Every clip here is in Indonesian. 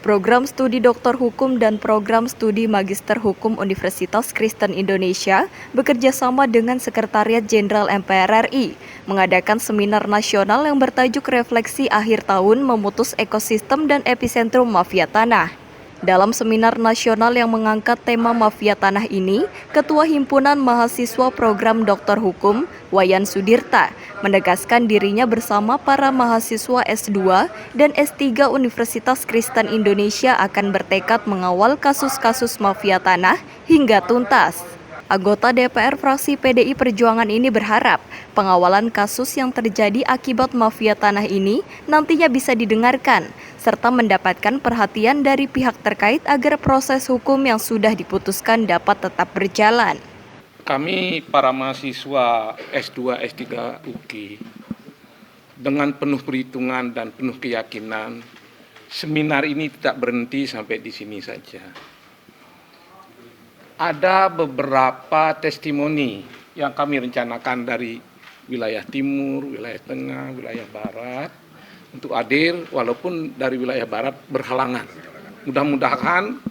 Program Studi Doktor Hukum dan Program Studi Magister Hukum Universitas Kristen Indonesia bekerjasama dengan Sekretariat Jenderal MPR RI mengadakan seminar nasional yang bertajuk Refleksi Akhir Tahun Memutus Ekosistem dan Epicentrum Mafia Tanah. Dalam seminar nasional yang mengangkat tema mafia tanah ini, Ketua Himpunan Mahasiswa Program Doktor Hukum, Wayan Sudirta, menegaskan dirinya bersama para mahasiswa S2 dan S3 Universitas Kristen Indonesia akan bertekad mengawal kasus-kasus mafia tanah hingga tuntas. Anggota DPR fraksi PDI Perjuangan ini berharap pengawalan kasus yang terjadi akibat mafia tanah ini nantinya bisa didengarkan, serta mendapatkan perhatian dari pihak terkait agar proses hukum yang sudah diputuskan dapat tetap berjalan. Kami para mahasiswa S2, S3 UKI dengan penuh perhitungan dan penuh keyakinan, seminar ini tidak berhenti sampai di sini saja. Ada beberapa testimoni yang kami rencanakan dari wilayah timur, wilayah tengah, wilayah barat untuk hadir, walaupun dari wilayah barat berhalangan. Mudah-mudahan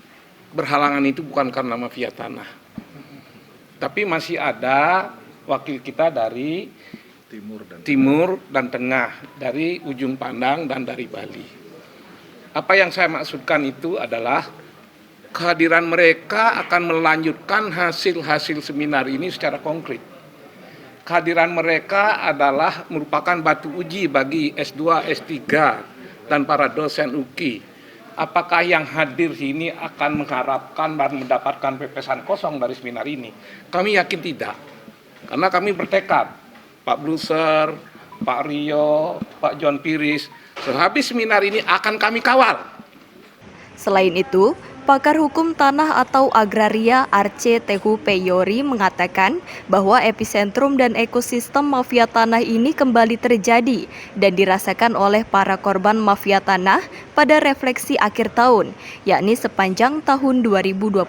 berhalangan itu bukan karena mafia tanah. Tapi masih ada wakil kita dari timur dan tengah, dari ujung Pandang dan dari Bali. Apa yang saya maksudkan itu adalah kehadiran mereka akan melanjutkan hasil-hasil seminar ini secara konkret. Kehadiran mereka adalah merupakan batu uji bagi S2, S3, dan para dosen UKI. Apakah yang hadir sini akan mengharapkan dan mendapatkan pepesan kosong dari seminar ini? Kami yakin tidak. Karena kami bertekad, Pak Bluser, Pak Rio, Pak John Piris, sehabis seminar ini akan kami kawal. Selain itu, pakar hukum tanah atau agraria Arce Tehu Peyori mengatakan bahwa epicentrum dan ekosistem mafia tanah ini kembali terjadi dan dirasakan oleh para korban mafia tanah pada refleksi akhir tahun, yakni sepanjang tahun 2021,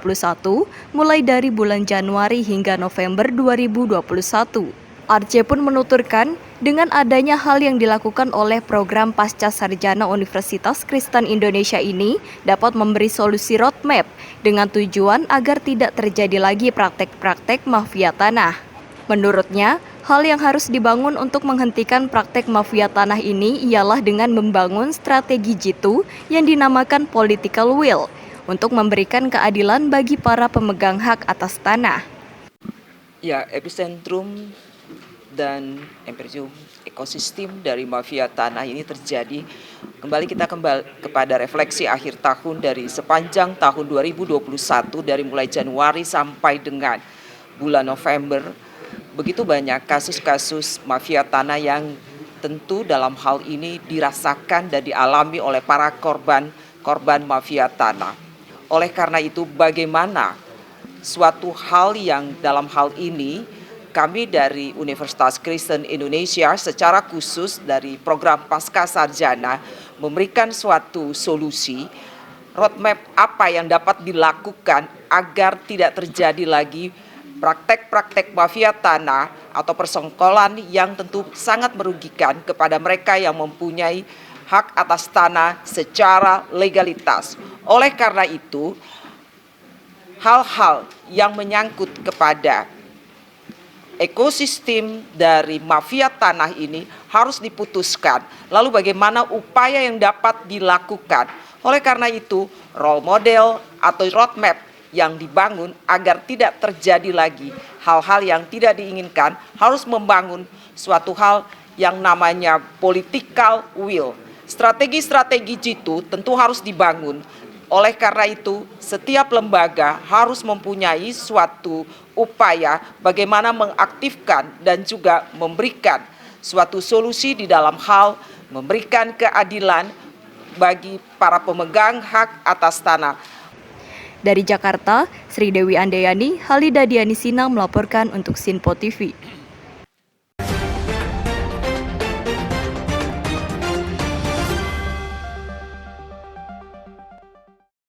mulai dari bulan Januari hingga November 2021. Arce pun menuturkan, dengan adanya hal yang dilakukan oleh program Pasca Sarjana Universitas Kristen Indonesia ini dapat memberi solusi roadmap dengan tujuan agar tidak terjadi lagi praktek-praktek mafia tanah. Menurutnya, hal yang harus dibangun untuk menghentikan praktek mafia tanah ini ialah dengan membangun strategi jitu yang dinamakan political will untuk memberikan keadilan bagi para pemegang hak atas tanah. Ya, epicentrum dan ekosistem dari mafia tanah ini terjadi. Kembali kepada refleksi akhir tahun dari sepanjang tahun 2021 dari mulai Januari sampai dengan bulan November. Begitu banyak kasus-kasus mafia tanah yang tentu dalam hal ini dirasakan dan dialami oleh para korban mafia tanah. Oleh karena itu, bagaimana suatu hal yang dalam hal ini kami dari Universitas Kristen Indonesia secara khusus dari program Pasca Sarjana memberikan suatu solusi roadmap apa yang dapat dilakukan agar tidak terjadi lagi praktek-praktek mafia tanah atau persengkolan yang tentu sangat merugikan kepada mereka yang mempunyai hak atas tanah secara legalitas. Oleh karena itu, hal-hal yang menyangkut kepada ekosistem dari mafia tanah ini harus diputuskan. Lalu bagaimana upaya yang dapat dilakukan? Oleh karena itu, role model atau roadmap yang dibangun agar tidak terjadi lagi hal-hal yang tidak diinginkan harus membangun suatu hal yang namanya political will. Strategi-strategi jitu tentu harus dibangun. Oleh karena itu, setiap lembaga harus mempunyai suatu upaya bagaimana mengaktifkan dan juga memberikan suatu solusi di dalam hal memberikan keadilan bagi para pemegang hak atas tanah. Dari Jakarta, Sri Dewi Andayani, Halida Dianisina melaporkan untuk Sinpo TV.